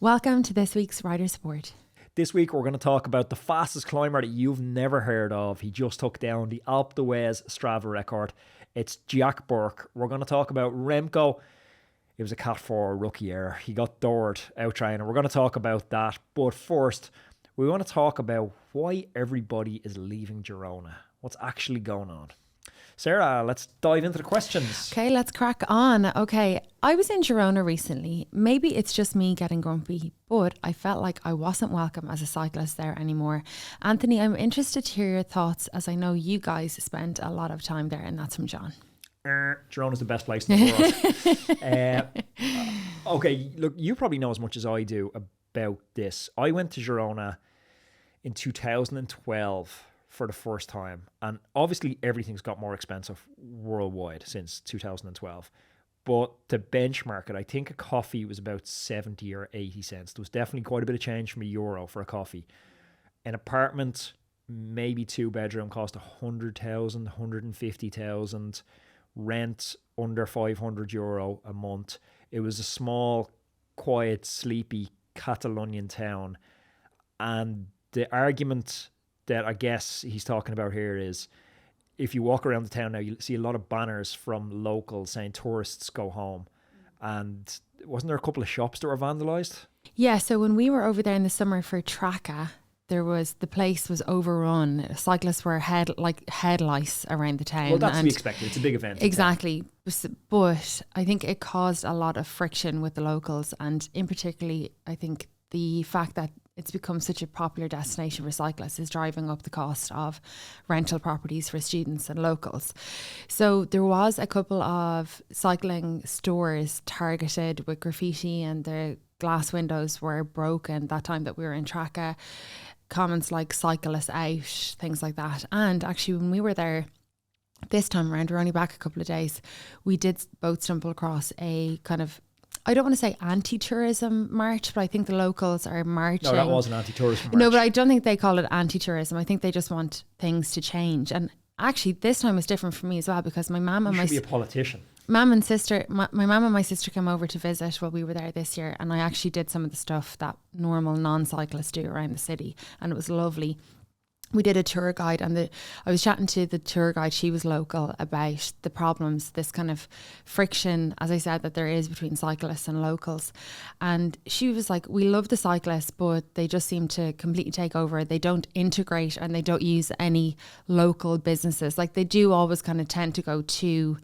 Welcome to this week's Rider Sport. This week we're going to talk about the fastest climber that you've never heard of. He just took down the Alpe d'Huez Strava record. It's Jack Burke. We're going to talk about Remco. It was a Cat 4 rookie error. He got doored out training. We're going to talk about that. But first, we want to talk about why everybody is leaving Girona. What's actually going on? Sarah, let's dive into the questions. Okay, let's crack on. Okay, I was in Girona recently. Maybe it's just me getting grumpy, but I felt like I wasn't welcome as a cyclist there anymore. Anthony, I'm interested to hear your thoughts as I know you guys spent a lot of time there, and that's from John. Girona's the best place in the world. Okay, look, you probably know as much as I do about this. I went to Girona in 2012 for the first time, and obviously everything's got more expensive worldwide since 2012, but to benchmark it, I think a coffee was about 70 or 80 cents. There was definitely quite a bit of change from €1 for a coffee. An apartment, maybe 2-bedroom, cost 100,000, 150,000. Rent under €500 a month. It was a small, quiet, sleepy Catalonian town, and the argument that I guess he's talking about here is if you walk around the town now, you see a lot of banners from locals saying tourists go home. And wasn't there a couple of shops that were vandalised? Yeah, so when we were over there in the summer for Traca, the place was overrun. Cyclists were head lice around the town. Well, that's to be expected. It's a big event. Exactly. But I think it caused a lot of friction with the locals, and in particularly, I think the fact that it's become such a popular destination for cyclists is driving up the cost of rental properties for students and locals. So there was a couple of cycling stores targeted with graffiti, and the glass windows were broken that time that we were in Traca. Comments like "cyclist out," things like that. And actually, when we were there this time around, we're only back a couple of days, we did both stumble across a kind of, I don't want to say anti-tourism march, but I think the locals are marching. No, that was an anti-tourism march. No, but I don't think they call it anti-tourism. I think they just want things to change. And actually, this time was different for me as well, because my mum and you should be a politician. My mum and my sister came over to visit while we were there this year, and I actually did some of the stuff that normal non-cyclists do around the city, and it was lovely. We did a tour guide, and I was chatting to the tour guide. She was local, about the problems, this kind of friction, as I said, that there is between cyclists and locals. And she was like, we love the cyclists, but they just seem to completely take over. They don't integrate, and they don't use any local businesses. Like, they do always kind of tend to go to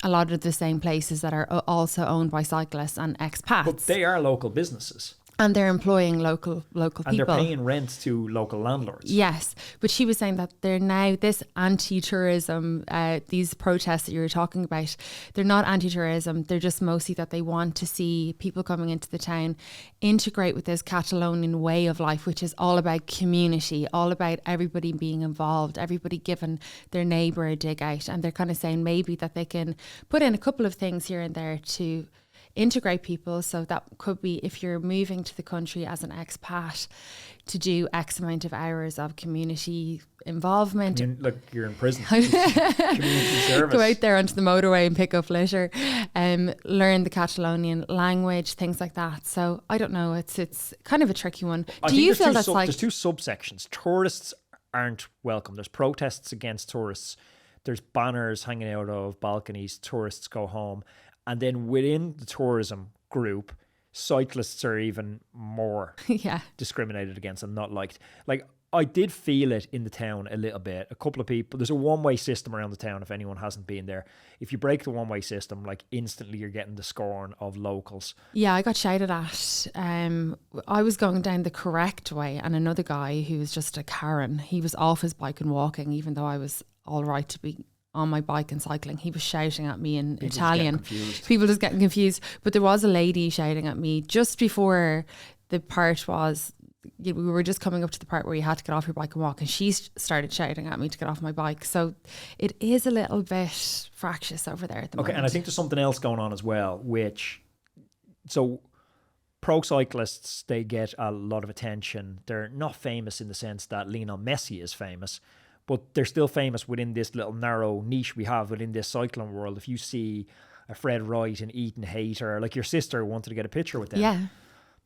a lot of the same places that are also owned by cyclists and expats. But they are local businesses. And they're employing local people. And they're paying rent to local landlords. Yes. But she was saying that they're now, this anti-tourism, these protests that you were talking about, they're not anti-tourism. They're just mostly that they want to see people coming into the town integrate with this Catalonian way of life, which is all about community, all about everybody being involved, everybody giving their neighbour a dig out. And they're kind of saying maybe that they can put in a couple of things here and there to integrate people. So that could be, if you're moving to the country as an expat, to do X amount of hours of community involvement. Look, you're in prison. Community service. Go out there onto the motorway and pick up litter. Learn the Catalonian language, things like that. So I don't know. It's kind of a tricky one. Do you feel that's like... There's two subsections. Tourists aren't welcome. There's protests against tourists. There's banners hanging out of balconies. Tourists go home. And then within the tourism group, cyclists are even more discriminated against and not liked. Like, I did feel it in the town a little bit. A couple of people, there's a one-way system around the town if anyone hasn't been there. If you break the one-way system, like, instantly you're getting the scorn of locals. Yeah, I got shouted at. I was going down the correct way, and another guy who was just a Karen, he was off his bike and walking, even though I was all right to be on my bike and cycling. He was shouting at me in Italian. People just getting confused. But there was a lady shouting at me just before the part was, we were just coming up to the part where you had to get off your bike and walk, and she started shouting at me to get off my bike. So it is a little bit fractious over there at the moment. Okay, and I think there's something else going on as well, so pro cyclists, they get a lot of attention. They're not famous in the sense that Lionel Messi is famous, but they're still famous within this little narrow niche we have within this cycling world. If you see a Fred Wright and Ethan Hayter, like your sister wanted to get a picture with them. Yeah.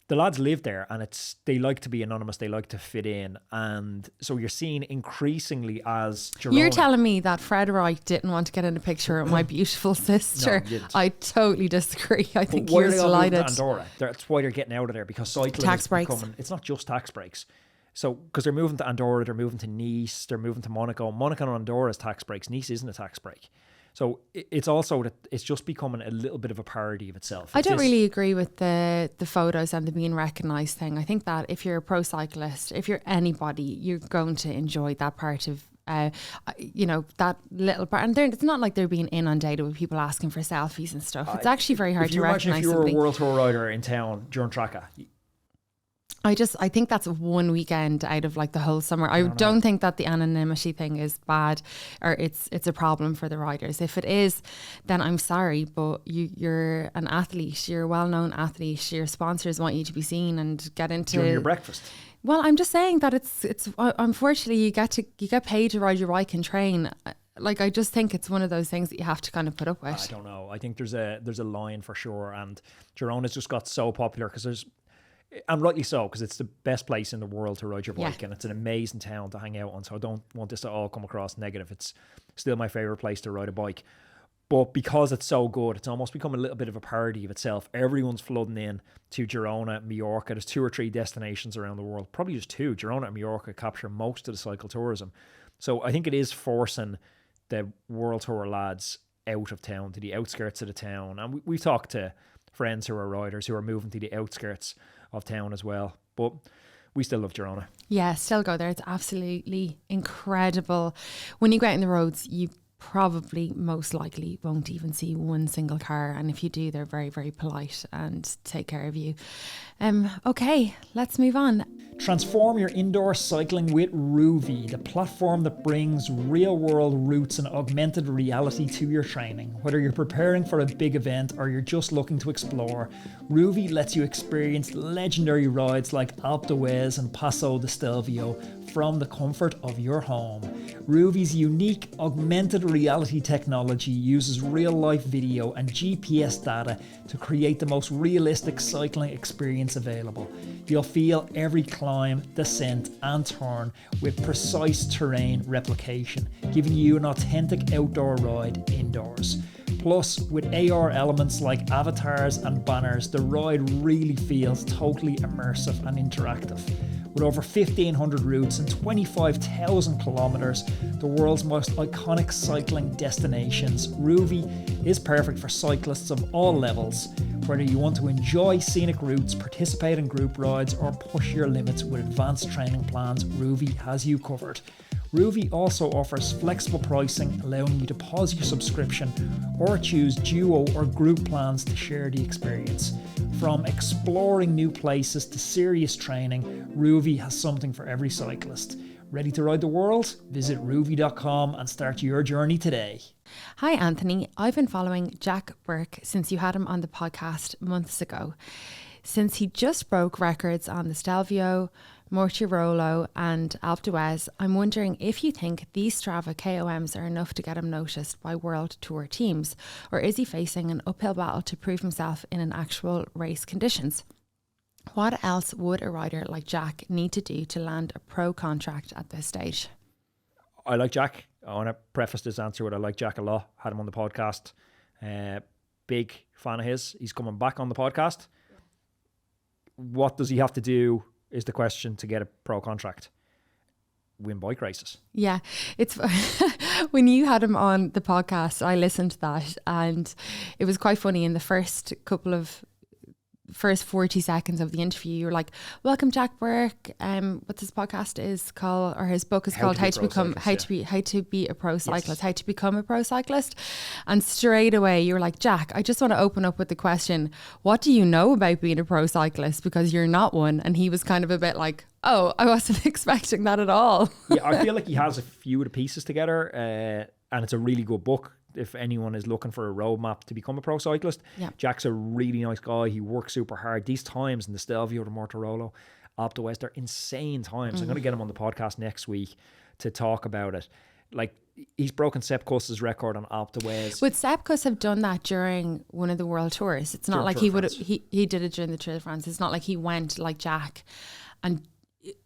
the lads live there, and they like to be anonymous, they like to fit in. And so you're seeing increasingly as Girona. You're telling me that Fred Wright didn't want to get in a picture of my beautiful sister. No, he didn't. I totally disagree. I think why he was delighted. Andorra? That's why they're getting out of there, because cycling Tax is breaks. becoming, it's not just tax breaks. So, because they're moving to Andorra, they're moving to Nice, they're moving to Monaco. Monaco and Andorra is tax breaks. Nice isn't a tax break. So it's also that it's just becoming a little bit of a parody of itself. I don't really agree with the photos and the being recognised thing. I think that if you're a pro cyclist, if you're anybody, you're going to enjoy that part of, that little part. And it's not like they're being inundated with people asking for selfies and stuff. It's actually very hard to recognise somebody. If you were a World Tour rider in town during Tracker, I think that's one weekend out of like the whole summer. I don't think that the anonymity thing is bad, or it's a problem for the riders. If it is, then I'm sorry, but you're an athlete, you're a well-known athlete, your sponsors want you to be seen and get into during your breakfast. Well, I'm just saying that it's unfortunately you get paid to ride your bike and train. Like, I just think it's one of those things that you have to kind of put up with. I don't know. I think there's a line for sure, and Girona's just got so popular because and rightly so, because it's the best place in the world to ride your bike, and it's an amazing town to hang out on. So I don't want this to all come across negative. It's still my favorite place to ride a bike. But because it's so good, it's almost become a little bit of a parody of itself. Everyone's flooding in to Girona, Mallorca. There's 2 or 3 destinations around the world, probably just 2. Girona and Mallorca capture most of the cycle tourism. So I think it is forcing the World Tour lads out of town, to the outskirts of the town. And we've talked to friends who are riders who are moving to the outskirts of town as well, but we still love Girona. Yeah, still go there. It's absolutely incredible. When you go out in the roads, you probably most likely won't even see one single car, and if you do, they're very, very polite and take care of you. Okay, let's move on. Transform your indoor cycling with Roadie, the platform that brings real-world routes and augmented reality to your training. Whether you're preparing for a big event or you're just looking to explore, Roadie lets you experience legendary rides like Alpe d'Huez and Passo de Stelvio from the comfort of your home. Roadie's unique augmented reality technology uses real-life video and GPS data to create the most realistic cycling experience available. You'll feel every climb, descent and turn with precise terrain replication, giving you an authentic outdoor ride indoors. Plus, with AR elements like avatars and banners, the ride really feels totally immersive and interactive. With over 1,500 routes and 25,000 kilometres, the world's most iconic cycling destinations, Roadie is perfect for cyclists of all levels. Whether you want to enjoy scenic routes, participate in group rides, or push your limits with advanced training plans, Roadie has you covered. Roadie also offers flexible pricing, allowing you to pause your subscription or choose duo or group plans to share the experience. From exploring new places to serious training, Roadie has something for every cyclist. Ready to ride the world? Visit roadie.com and start your journey today. Hi Anthony, I've been following Jack Burke since you had him on the podcast months ago. Since he just broke records on the Stelvio, Mortirolo and Alpe d'Huez, I'm wondering if you think these Strava KOMs are enough to get him noticed by World Tour teams, or is he facing an uphill battle to prove himself in an actual race conditions? What else would a rider like Jack need to do to land a pro contract at this stage? I like Jack. I want to preface this answer with I like Jack a lot. Had him on the podcast. Big fan of his. He's coming back on the podcast. What does he have to do is the question to get a pro contract. Win bike races. Yeah, it's when you had him on the podcast, I listened to that and it was quite funny. In the first 40 seconds of the interview, you were like, welcome Jack Burke, what his podcast is called, or his book is called How to Be a Pro Cyclist, yes. How to Become a Pro Cyclist. And straight away you were like, Jack, I just want to open up with the question, what do you know about being a pro cyclist, because you're not one? And he was kind of a bit like, oh, I wasn't expecting that at all. Yeah, I feel like he has a few of the pieces together, and it's a really good book. If anyone is looking for a roadmap to become a pro cyclist, yeah. Jack's a really nice guy. He works super hard. These times in the Stelvio, the Mortirolo, Alpe d'Huez, they're insane times. I'm going to get him on the podcast next week to talk about it. Like, he's broken Sepp Kuss's record on Alpe d'Huez. Would Sepp Kuss have done that during one of the World Tours? It's not During like Tour he de would have, France. he did it during the Tour de France. It's not like he went like Jack, and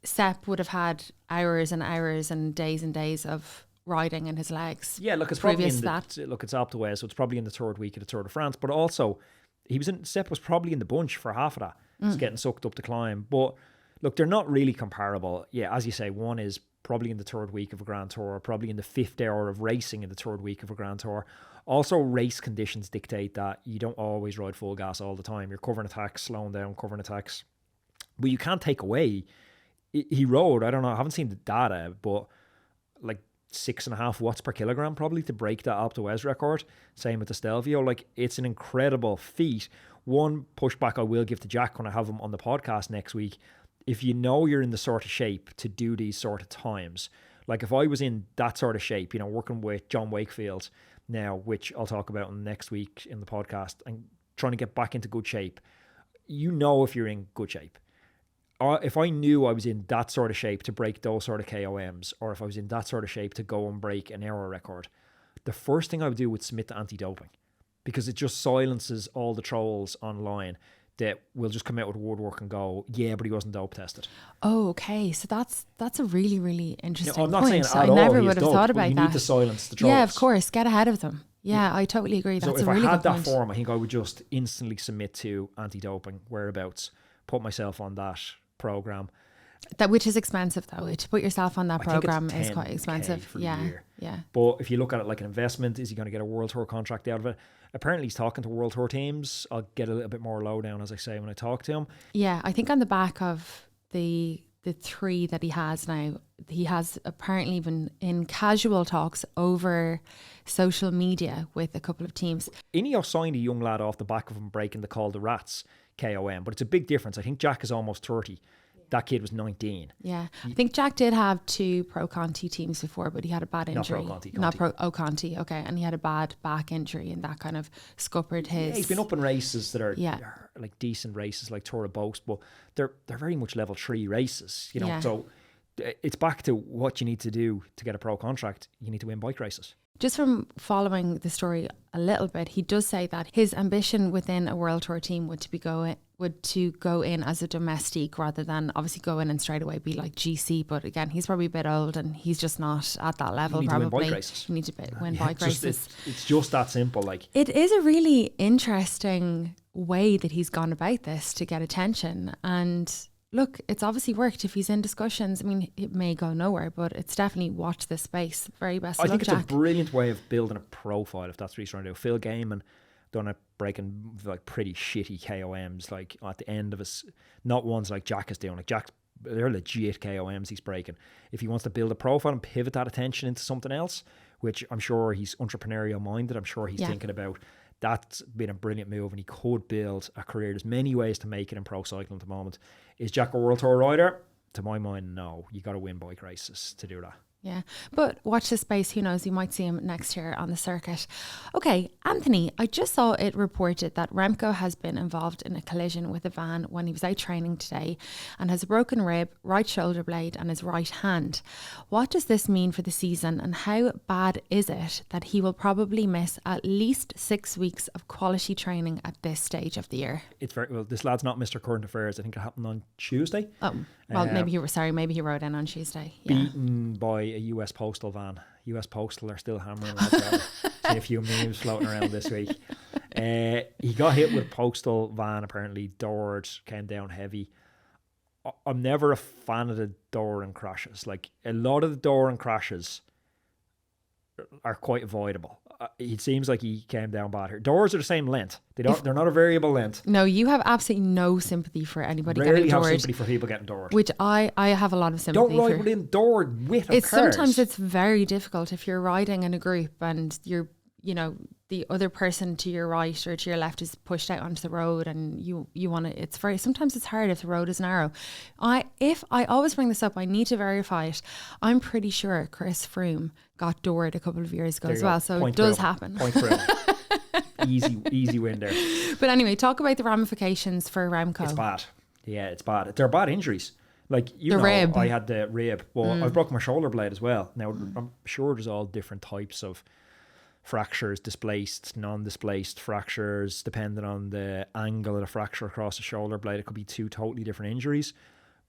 Sepp would have had hours and hours and days of riding in his legs. Yeah, look, it's probably previous in to that. look, it's Alpe d'Huez, so it's probably in the third week of the Tour de France. But also, Sepp was probably in the bunch for half of that. He's getting sucked up the climb. But look, they're not really comparable. Yeah, as you say, one is probably in the third week of a Grand Tour, probably in the 5th hour of racing in the third week of a Grand Tour. Also, race conditions dictate that you don't always ride full gas all the time. You're covering attacks, slowing down, covering attacks. But you can't take away, he rode, I don't know, I haven't seen the data, but like 6.5 watts per kilogram probably to break that Alpe d'Huez record. Same with the Stelvio. Like, it's an incredible feat. One pushback I will give to Jack when I have him on the podcast next week: if you know you're in the sort of shape to do these sort of times, like if I was in that sort of shape, working with John Wakefield now, which I'll talk about next week in the podcast, and trying to get back into good shape, if you're in good shape. If I knew I was in that sort of shape to break those sort of KOMs, or if I was in that sort of shape to go and break an hour record, the first thing I would do would submit to anti-doping, because it just silences all the trolls online that will just come out with woodwork and go, yeah, but he wasn't dope tested. Oh, okay. So that's a really, really interesting I'm not point. saying at I all never he would is have doped, thought but about you that. need to silence the trolls. Yeah, of course. Get ahead of them. Yeah, I totally agree. So That's if a really I had good that point. form, I think I would just instantly submit to anti-doping, whereabouts, put myself on that program. That, which is expensive though. To put yourself on that I think it's program is 10K quite expensive. for the Yeah, year. yeah. But if you look at it like an investment, is he going to get a World Tour contract out of it? Apparently he's talking to World Tour teams. I'll get a little bit more lowdown, as I say, when I talk to him. Yeah, I think on the back of the 3 that he has now, he has apparently been in casual talks over social media with a couple of teams. Ineos signed a young lad off the back of him breaking the Col de Rats KOM, but it's a big difference. I think Jack is almost 30. That kid was 19. Yeah, I think Jack did have 2 Pro Conti teams before, but he had a bad injury. Not Pro Conti. Conti. Okay, and he had a bad back injury, and that kind of scuppered his. Yeah, he's been up in races that are Yeah. like decent races, like Tour of Boast, but they're very much level 3 races. Yeah. So it's back to what you need to do to get a pro contract. You need to win bike races. Just from following the story a little bit, he does say that his ambition within a World Tour team would to go in as a domestique, rather than obviously go in and straight away be like GC. But again, he's probably a bit old and he's just not at that level. You need probably to win bike races. You need to win bike races. It's just that simple. Like, it is a really interesting way that he's gone about this to get attention. And look, it's obviously worked. If he's in discussions, I mean, it may go nowhere, but it's definitely watch this space. Very best of I think luck, it's Jack. a brilliant way of building a profile, if that's what he's trying to do. Phil Gaiman done it, breaking like pretty shitty KOMs, like at the end of his, not ones like Jack is doing. Like they're legit KOMs he's breaking. If he wants to build a profile and pivot that attention into something else, which I'm sure he's entrepreneurial minded, I'm sure he's thinking about, that's been a brilliant move, and he could build a career. There's many ways to make it in pro cycling at the moment. Is Jack a World Tour rider? To my mind, no. You got to win bike races to do that. Yeah, but watch this space. Who knows? You might see him next year on the circuit. Okay, Anthony, I just saw it reported that Remco has been involved in a collision with a van when he was out training today and has a broken rib, right shoulder blade and his right hand. What does this mean for the season, and how bad is it that he will probably miss at least 6 weeks of quality training at this stage of the year? It's very well. This lad's not Mr. Current Affairs. I think it happened on Tuesday. Oh, well, maybe he rode in on Tuesday. Yeah. Beaten by a US Postal van. US Postal are still hammering that. Seen a few memes floating around this week. He got hit with a postal van, apparently. Doors came down heavy. I'm never a fan of the door and crashes. Like, a lot of the door and crashes are quite avoidable. It seems like he came down bad here. Doors are the same length. They're not a variable length. No, you have absolutely no sympathy for anybody Rarely getting have doored. sympathy for people getting doored. Which I have a lot of sympathy Don't for. ride within doored with a It's cars. sometimes it's very difficult if you're riding in a group and you're, the other person to your right or to your left is pushed out onto the road and you want to, sometimes it's hard if the road is narrow. I always bring this up, I need to verify it. I'm pretty sure Chris Froome got doored a couple of years ago as well. So it does happen. Point for easy win there. But anyway, talk about the ramifications for Remco. It's bad. Yeah, it's bad. They're bad injuries. Like, you The know, rib. I had the rib, but I've broken my shoulder blade as well. Now, I'm sure there's all different types of fractures, displaced, non-displaced fractures, depending on the angle of the fracture across the shoulder blade. It could be two totally different injuries.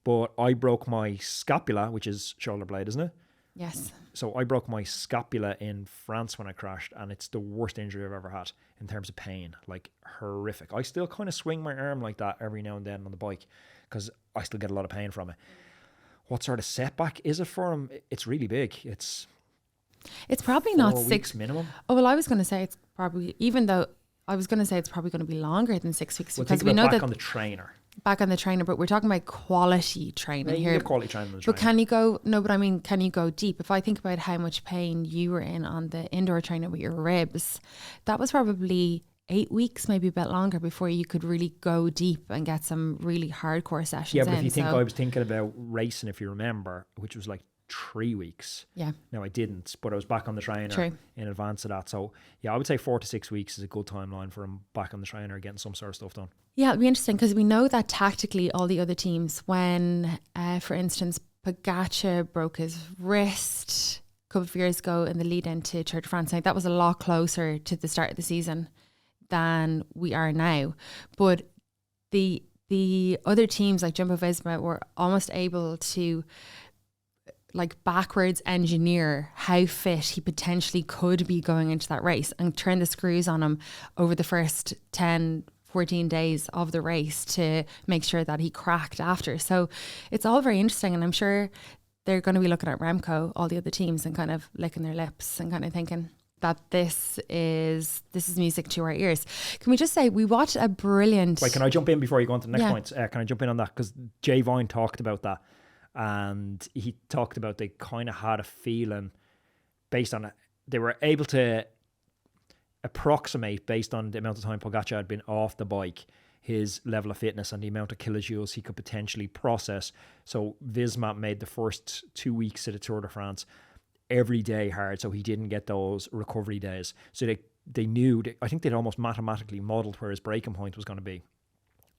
But I broke my scapula, which is shoulder blade, isn't it? Yes. So I broke my scapula in France when I crashed, and it's the worst injury I've ever had in terms of pain, like horrific. I still kind of swing my arm like that every now and then on the bike because I still get a lot of pain from it. What sort of setback is it for him? It's really big. It's probably 4 not weeks 6 minimum. Oh, well, I was going to say it's probably, even though I was going to say it's probably going to be longer than 6 weeks, Well, because think we about know back that on the trainer. back on the trainer, but we're talking about quality training You here. get quality training on the But trainer. can you go, no, but I mean, can you go deep? If I think about how much pain you were in on the indoor trainer with your ribs, that was probably 8 weeks, maybe a bit longer before you could really go deep and get some really hardcore sessions Yeah, but in. if you think So, I was thinking about racing, if you remember, which was like 3 weeks. yeah, No, I didn't, but I was back on the trainer True. in advance of that. So, yeah, I would say 4 to 6 weeks is a good timeline for him back on the trainer getting some sort of stuff done. yeah, it'll be interesting because we know that tactically all the other teams, when, for instance, Pogacar broke his wrist a couple of years ago in the lead into Tour de France, like that was a lot closer to the start of the season than we are now. But the other teams like Jumbo Visma were almost able to like backwards engineer how fit he potentially could be going into that race and turn the screws on him over the first 10, 14 days of the race to make sure that he cracked after. So it's all very interesting, and I'm sure they're going to be looking at Remco, all the other teams, and kind of licking their lips and kind of thinking that this is music to our ears. Can we just say we watched a brilliant... Wait, can I jump in before you go on to the next Yeah. point? Can I jump in on that? Because Jay Vine talked about that, and he talked about they kind of had a feeling based on it. They were able to approximate, based on the amount of time Pogacar had been off the bike, his level of fitness and the amount of kilojoules he could potentially process. So Visma made the first 2 weeks of the Tour de France every day hard, so he didn't get those recovery days. So they knew, I think they'd almost mathematically modelled where his breaking point was going to be.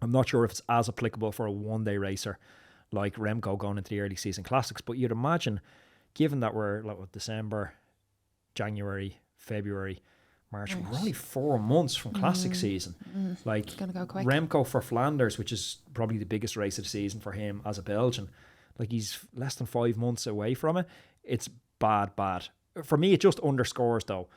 I'm not sure if it's as applicable for a one-day racer like Remco going into the early season classics, but you'd imagine, given that we're like December, January, February, March, we're only 4 months from classic season. Like, It's gonna go quick. Remco for Flanders, which is probably the biggest race of the season for him as a Belgian, like he's less than 5 months away from it. It's bad. For me, it just underscores, though,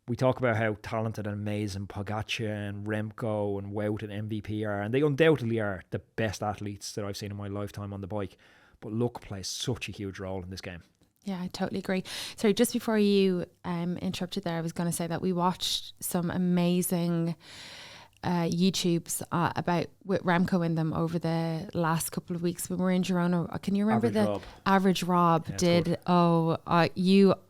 we talk about how talented and amazing Pogacar and Remco and Wout and MVP are, and they undoubtedly are the best athletes that I've seen in my lifetime on the bike. But luck plays such a huge role in this game. Yeah, I totally agree. Sorry, just before you interrupted there, I was going to say that we watched some amazing YouTubes about with Remco in them over the last couple of weeks when we were in Girona. Can you remember Average Rob Yeah, did?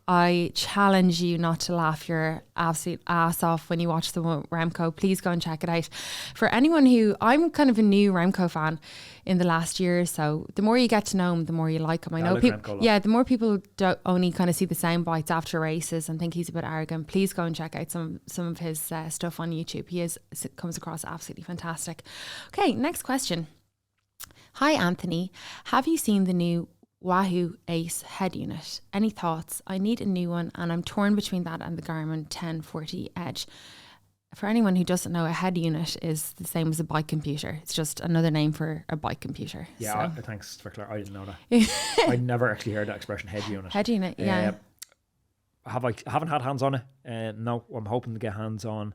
I challenge you not to laugh your absolute ass off when you watch the one with Remco. Please go and check it out. For anyone who, I'm kind of a new Remco fan in the last year or so. The more you get to know him, the more you like him. I know people. Yeah, the more people don't only kind of see the sound bites after races and think he's a bit arrogant. Please go and check out some of his stuff on YouTube. Comes across absolutely fantastic. Okay, next question. Hi Anthony, have you seen the new Wahoo Ace head unit? Any thoughts? I need a new one and I'm torn between that and the Garmin 1040 Edge. For anyone who doesn't know, a head unit is the same as a bike computer. It's just another name for a bike computer. Yeah, thanks for clarifying. I didn't know that. I never actually heard that expression, head unit. Head unit, yeah. Haven't had hands on it. No, I'm hoping to get hands on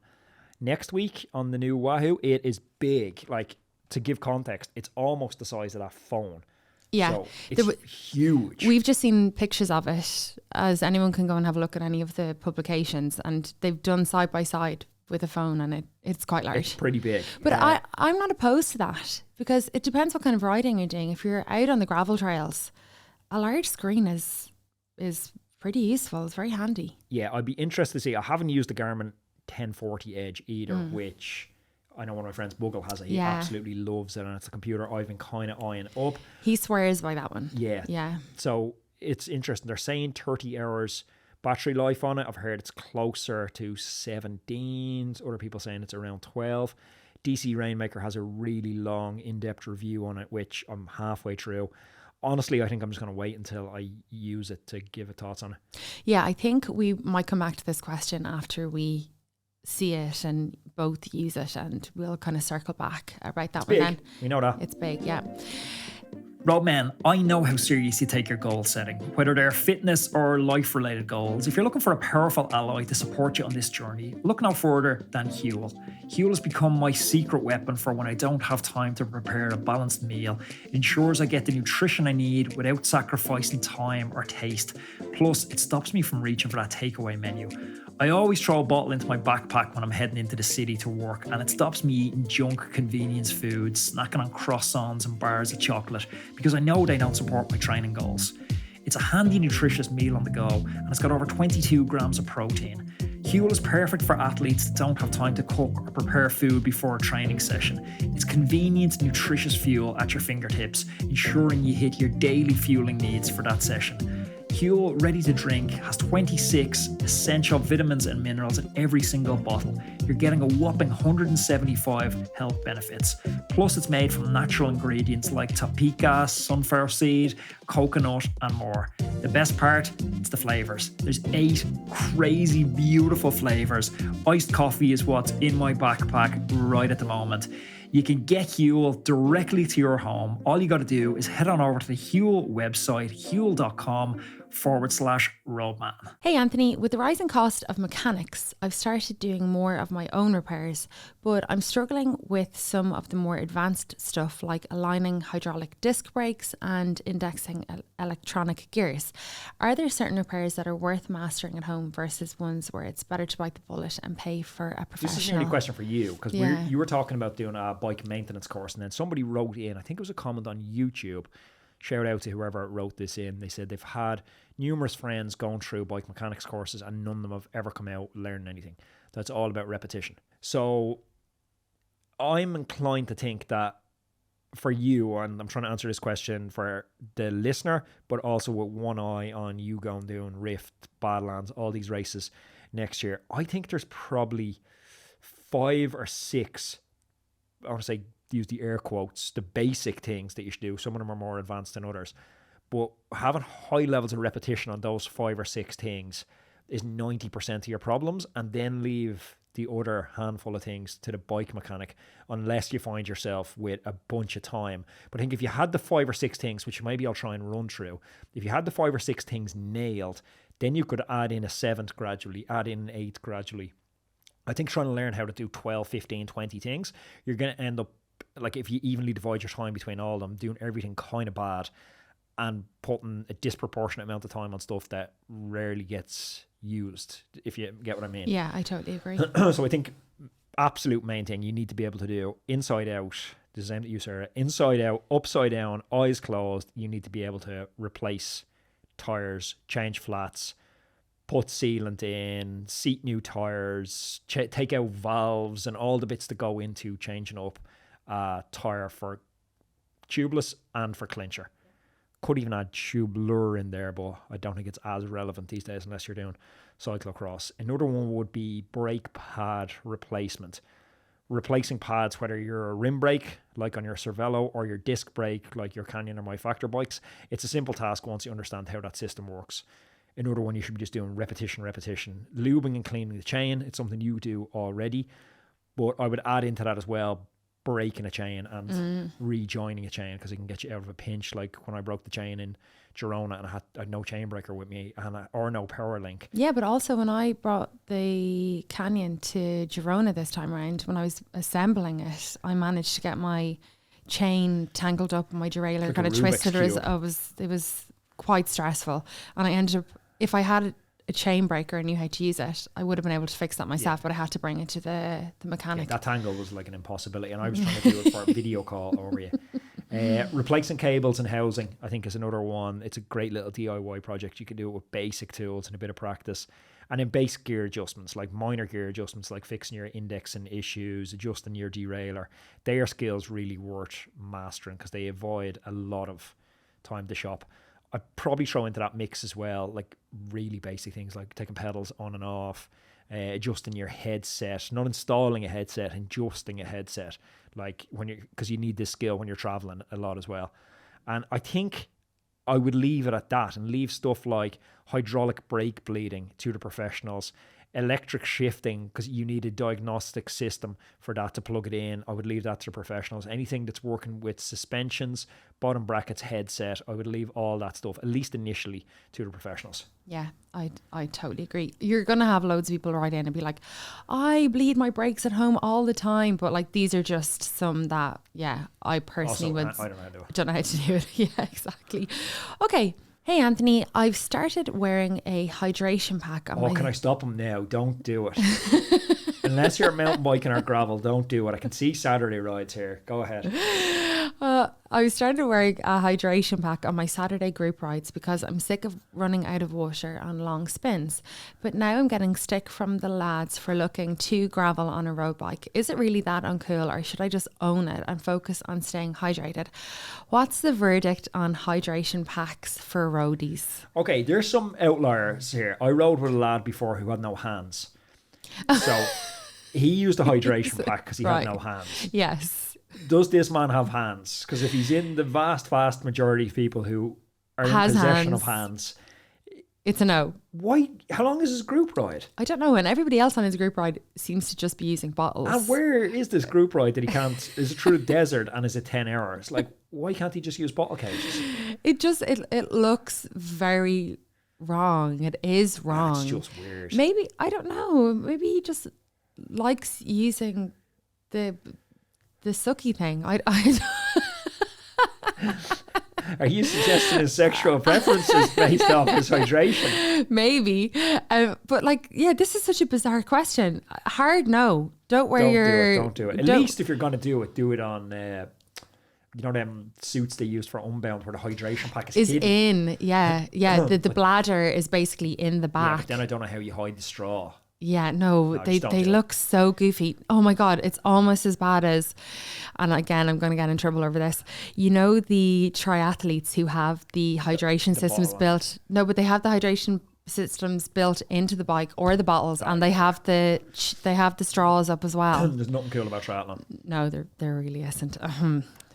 next week on the new Wahoo. It is big. Like, to give context, it's almost the size of that phone. Yeah. So it's huge. We've just seen pictures of it, as anyone can go and have a look at any of the publications, and they've done side by side with a phone, and it's quite large. It's pretty big. But I'm not opposed to that, because it depends what kind of riding you're doing. If you're out on the gravel trails, a large screen is pretty useful. It's very handy. Yeah, I'd be interested to see. I haven't used the Garmin 1040 Edge either, which I know one of my friends, Buggle, has it. He absolutely loves it, and it's a computer I've been kind of eyeing up. He swears by that one. Yeah. So it's interesting. They're saying 30 hours battery life on it. I've heard it's closer to 17. Other people saying it's around 12. DC Rainmaker has a really long, in-depth review on it, which I'm halfway through. Honestly, I think I'm just going to wait until I use it to give it thoughts on it. Yeah, I think we might come back to this question after we see it and both use it, and we'll kind of circle back about that one then. We know that. It's big, yeah. Roadman, I know how serious you take your goal setting, whether they're fitness or life-related goals. If you're looking for a powerful ally to support you on this journey, look no further than Huel. Huel has become my secret weapon for when I don't have time to prepare a balanced meal. It ensures I get the nutrition I need without sacrificing time or taste. Plus, it stops me from reaching for that takeaway menu. I always throw a bottle into my backpack when I'm heading into the city to work, and it stops me eating junk convenience foods, snacking on croissants and bars of chocolate, because I know they don't support my training goals. It's a handy, nutritious meal on the go, and it's got over 22 grams of protein. Huel is perfect for athletes that don't have time to cook or prepare food before a training session. It's convenient, nutritious fuel at your fingertips, ensuring you hit your daily fueling needs for that session. Huel Ready to Drink has 26 essential vitamins and minerals in every single bottle. You're getting a whopping 175 health benefits. Plus, it's made from natural ingredients like tapioca, sunflower seed, coconut, and more. The best part, it's the flavors. There's 8 crazy, beautiful flavors. Iced coffee is what's in my backpack right at the moment. You can get Huel directly to your home. All you got to do is head on over to the Huel website, huel.com/roadman. Hey Anthony, with the rising cost of mechanics, I've started doing more of my own repairs, but I'm struggling with some of the more advanced stuff like aligning hydraulic disc brakes and indexing electronic gears. Are there certain repairs that are worth mastering at home versus ones where it's better to bite the bullet and pay for a professional? This is really a question for you, because Yeah. you were talking about doing a bike maintenance course, and then somebody wrote in, I think it was a comment on YouTube, shout out to whoever wrote this in. They said they've had numerous friends going through bike mechanics courses and none of them have ever come out learning anything. That's all about repetition. So I'm inclined to think that for you, and I'm trying to answer this question for the listener, but also with one eye on you going doing Rift, Badlands, all these races next year, I think there's probably 5 or 6, I want to say, use the air quotes, the basic things that you should do. Some of them are more advanced than others, but having high levels of repetition on those 5 or 6 things is 90% of your problems, and then leave the other handful of things to the bike mechanic, unless you find yourself with a bunch of time. But I think if you had the 5 or 6 things, which maybe I'll try and run through, if you had the 5 or 6 things nailed, then you could add in a 7th gradually, add in an 8th gradually. I think trying to learn how to do 12, 15, 20 things, you're going to end up, like, if you evenly divide your time between all of them, doing everything kind of bad and putting a disproportionate amount of time on stuff that rarely gets used, if you get what I mean. Yeah, I totally agree. So I think absolute main thing you need to be able to do inside out, the same that you said, inside out, upside down, eyes closed. You need to be able to replace tires, change flats, put sealant in, seat new tires, take out valves and all the bits that go into changing up tire for tubeless and for clincher. Could even add tubular in there, but I don't think it's as relevant these days unless you're doing cyclocross. Another one would be brake pad replacement. Replacing pads, whether you're a rim brake, like on your Cervelo, or your disc brake, like your Canyon or My Factor bikes. It's a simple task once you understand how that system works. Another one you should be just doing repetition. Lubing and cleaning the chain, it's something you do already. But I would add into that as well, breaking a chain and rejoining a chain, because it can get you out of a pinch. Like when I broke the chain in Girona and I had no chain breaker with me or no power link. Yeah, but also when I brought the Canyon to Girona this time around, when I was assembling it, I managed to get my chain tangled up and my derailleur like kind of Rubik's twisted. Cube. It was quite stressful, and I ended up, if I had a chain breaker and knew how to use it, I would have been able to fix that myself, but I had to bring it to the mechanic. Yeah, that tangle was like an impossibility, and I was trying to do it for a video call over you. Replacing cables and housing, I think, is another one. It's a great little DIY project. You can do it with basic tools and a bit of practice. And then basic gear adjustments, like minor gear adjustments, like fixing your index and issues, adjusting your derailleur. They are skills really worth mastering, because they avoid a lot of time to shop. I'd probably throw into that mix as well, like really basic things like taking pedals on and off, adjusting your headset, not installing a headset, adjusting a headset, like because you need this skill when you're traveling a lot as well. And I think I would leave it at that and leave stuff like hydraulic brake bleeding to the professionals, electric shifting, because you need a diagnostic system for that to plug it in. I would leave that to the professionals. Anything that's working with suspensions, bottom brackets, headset, I would leave all that stuff, at least initially, to the professionals. Yeah, I totally agree. You're going to have loads of people write in and be like, I bleed my brakes at home all the time. But like, these are just some that, yeah, I personally Also, I don't know how to do it. Don't know how to do it. Yeah, exactly. Okay. Hey, Anthony, I've started wearing a hydration pack on my... Can I stop him now? Don't do it. Unless you're mountain biking or gravel, don't do it. I can see Saturday rides here. Go ahead. I started wearing a hydration pack on my Saturday group rides because I'm sick of running out of water on long spins. But now I'm getting stick from the lads for looking too gravel on a road bike. Is it really that uncool, or should I just own it and focus on staying hydrated? What's the verdict on hydration packs for roadies? Okay, there's some outliers here. I rode with a lad before who had no hands. So he used a hydration pack because he had no hands. Yes. Does this man have hands? Because if he's in the vast majority of people who are in possession of hands, it's a no. Why? How long is his group ride? I don't know. And everybody else on his group ride seems to just be using bottles. And where is this group ride that he can't? Is it through the desert and is it 10 hours? Like, why can't he just use bottle cages? It looks very wrong. It is wrong. It's just weird. Maybe, I don't know. Maybe he just likes using the sucky thing. Are you suggesting his sexual preferences based off his hydration? Maybe. But like, yeah, this is such a bizarre question. Hard no. Don't wear Don't do it. At least if you're going to do it on, you know, them suits they use for Unbound where the hydration pack is hidden. In. Yeah. Yeah. the bladder is basically in the back. Yeah, but then I don't know how you hide the straw. Yeah, no, they look so goofy. Oh my God, it's almost as bad as, and again, I'm going to get in trouble over this. You know, the triathletes who have the hydration systems built. No, but they have the hydration systems built into the bike or the bottles, and they have the straws up as well. There's nothing cool about triathlon. No, there really isn't.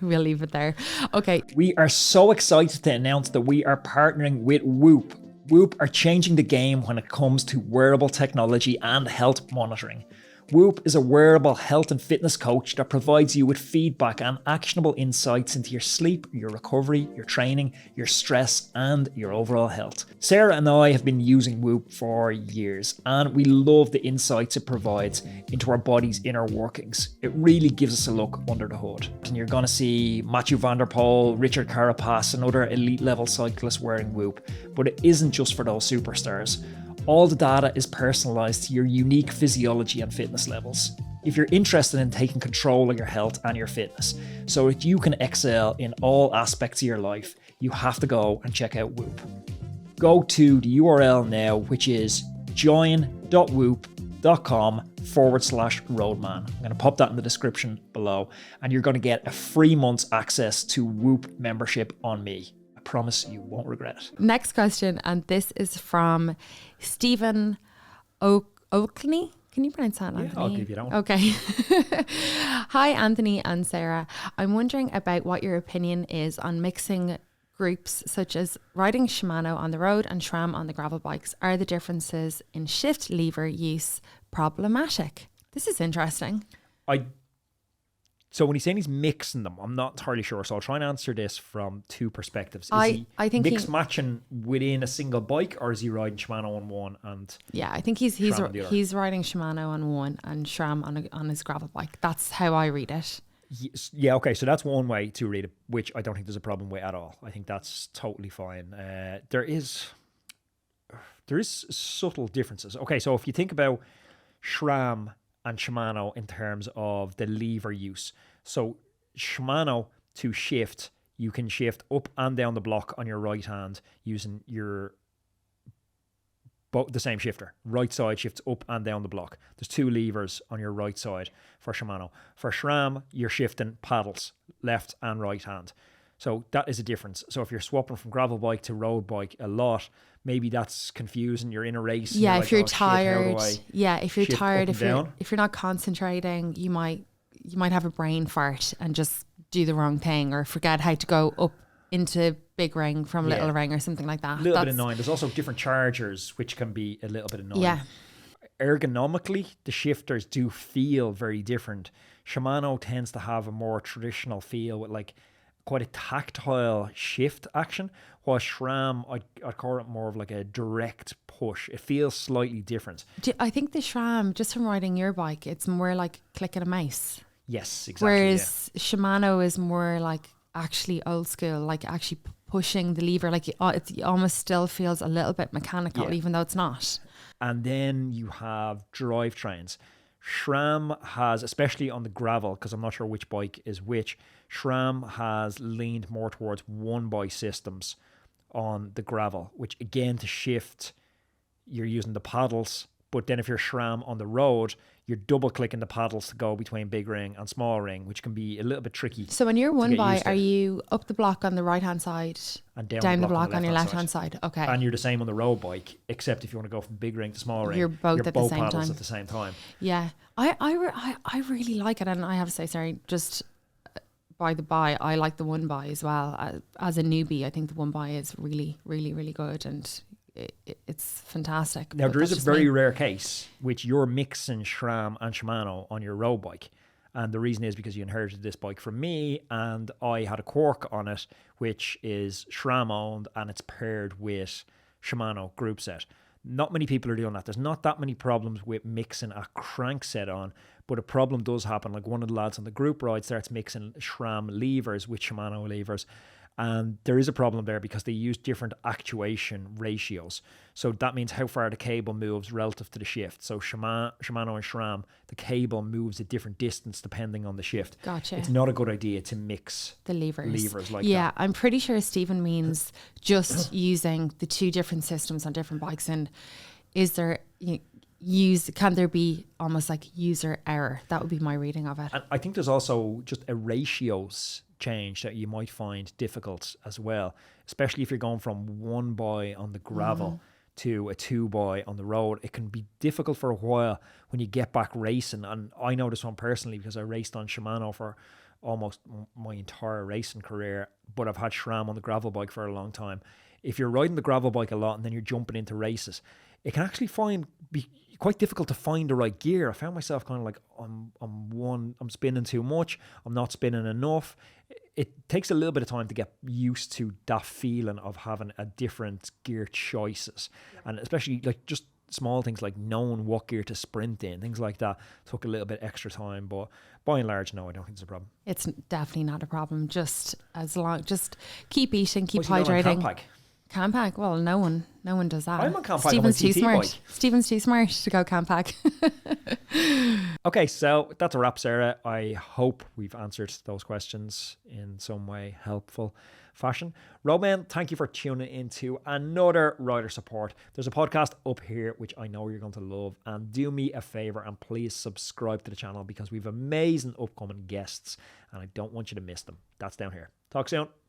We'll leave it there. Okay. We are so excited to announce that we are partnering with Whoop. Whoop are changing the game when it comes to wearable technology and health monitoring. Whoop is a wearable health and fitness coach that provides you with feedback and actionable insights into your sleep, your recovery, your training, your stress, and your overall health. Sarah and I have been using Whoop for years, and we love the insights it provides into our body's inner workings. It really gives us a look under the hood. And you're going to see Mathieu van der Poel, Richard Carapaz, and other elite level cyclists wearing Whoop, but it isn't just for those superstars. All the data is personalized to your unique physiology and fitness levels. If you're interested in taking control of your health and your fitness so that you can excel in all aspects of your life, you have to go and check out Whoop. Go to the URL now, which is join.whoop.com/roadman. I'm going to pop that in the description below, and you're going to get a free month's access to Whoop membership on me. Promise you won't regret it. Next question, and this is from Stephen Oakley. Can you pronounce that, Anthony? Yeah, I'll give you that one. Okay. Hi, Anthony and Sarah. I'm wondering about what your opinion is on mixing groups such as riding Shimano on the road and SRAM on the gravel bikes. Are the differences in shift lever use problematic? This is interesting. So when he's saying he's mixing them, I'm not entirely sure. So I'll try and answer this from two perspectives. Is I think mix matching within a single bike, or is he riding Shimano on one and I think he's riding Shimano on one and SRAM on his gravel bike. That's how I read it. Yeah, okay. So that's one way to read it, which I don't think there's a problem with at all. I think that's totally fine. There is subtle differences. Okay, so if you think about SRAM and Shimano in terms of the lever use. So Shimano to shift, you can shift up and down the block on your right hand using the same shifter. Right side shifts up and down the block. There's two levers on your right side for Shimano. For SRAM, you're shifting paddles, left and right hand. So that is a difference. So if you're swapping from gravel bike to road bike a lot, maybe that's confusing. You're in a race. And Yeah, you're if you're like, "Oh, shit, how do tired. I Yeah, if you're shift tired, up and down?" if you're not concentrating, you might have a brain fart and just do the wrong thing or forget how to go up into big ring from little ring or something like that. A little bit annoying. There's also different chargers, which can be a little bit annoying. Yeah. Ergonomically, the shifters do feel very different. Shimano tends to have a more traditional feel with like quite a tactile shift action, while SRAM, I'd call it more of like a direct push. It feels slightly different. I think the SRAM, just from riding your bike, it's more like clicking a mouse. Yes, exactly. Whereas Shimano is more like actually old school, like actually pushing the lever. Like it almost still feels a little bit mechanical, even though it's not. And then you have drivetrains. SRAM has, especially on the gravel, because I'm not sure which bike is which, SRAM has leaned more towards one-by systems on the gravel, which again, to shift, you're using the paddles. But then if you're SRAM on the road, you're double clicking the paddles to go between big ring and small ring, which can be a little bit tricky. So when you're one by, are you up the block on the right hand side and down the block on your left hand side? Okay. And you're the same on the road bike, except if you want to go from big ring to small ring, you're both at the same paddles time. at the same time. Yeah, I really like it, and I have to say, sorry, just by the by, I like the one by as well. As a newbie, I think the one by is really, really, really good, and it's fantastic. Now, there is a very rare case which you're mixing SRAM and Shimano on your road bike. And the reason is because you inherited this bike from me, and I had a Quark on it, which is SRAM owned, and it's paired with Shimano group set. Not many people are doing that. There's not that many problems with mixing a crank set on, but a problem does happen. Like one of the lads on the group ride starts mixing SRAM levers with Shimano levers. And there is a problem there because they use different actuation ratios. So that means how far the cable moves relative to the shift. So Shimano and SRAM, the cable moves a different distance depending on the shift. Gotcha. It's not a good idea to mix the levers like yeah, that. I'm pretty sure Stephen means just using the two different systems on different bikes. And is there can there be almost like user error? That would be my reading of it. And I think there's also just a ratios change that you might find difficult as well, especially if you're going from one by on the gravel to a two by on the road. It can be difficult for a while when you get back racing, and I know this one personally because I raced on Shimano for almost my entire racing career, but I've had SRAM on the gravel bike for a long time. If you're riding the gravel bike a lot and then you're jumping into races, it can actually be quite difficult to find the right gear. I found myself kind of like I'm spinning too much, I'm not spinning enough. It takes a little bit of time to get used to that feeling of having a different gear choices, and especially like just small things like knowing what gear to sprint in, things like that took a little bit extra time. But by and large, no, I don't think it's a problem. It's definitely not a problem. Just keep eating, keep hydrating. Campac? Well, no one does that. I'm on Campac. Stephen's too smart. Stephen's too smart to go Campac. Okay, so that's a wrap, Sarah. I hope we've answered those questions in some way helpful fashion. Roadman, thank you for tuning into another Rider Support. There's a podcast up here which I know you're going to love, and do me a favor and please subscribe to the channel because we've amazing upcoming guests and I don't want you to miss them. That's down here. Talk soon.